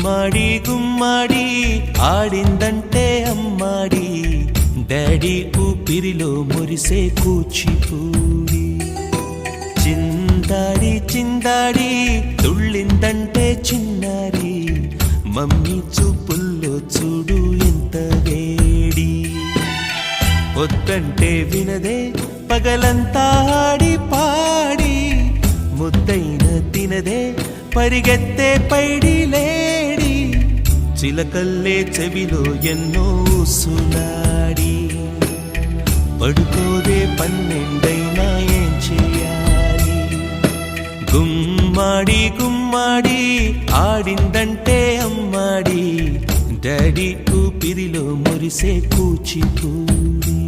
గుమ్మాడి గుమ్మాడి ఆడిందంటే అమ్మాడి డాడీ ఊపిరిలో మురిసే కూచిపూడి చిందాడి చిందాడి తుళ్ళిందంటే చిన్నారి మమ్మీ చూపుల్లో చూడు ఎంత వేడి వద్దంటే వినదే పగలంతా ఆడి పాడి ముద్దైన తినదే పరిగెత్తే పైడి లేడి చిలకల్లే చెవిలో ఎన్నో సునాడి పడుకోదే పన్నెండైనా ఏం చేయాలి గుమ్మాడి గుమ్మాడి ఆడిందంటే అమ్మాడి డాడీ ఊపిరిలో మురిసే కూచిపూడి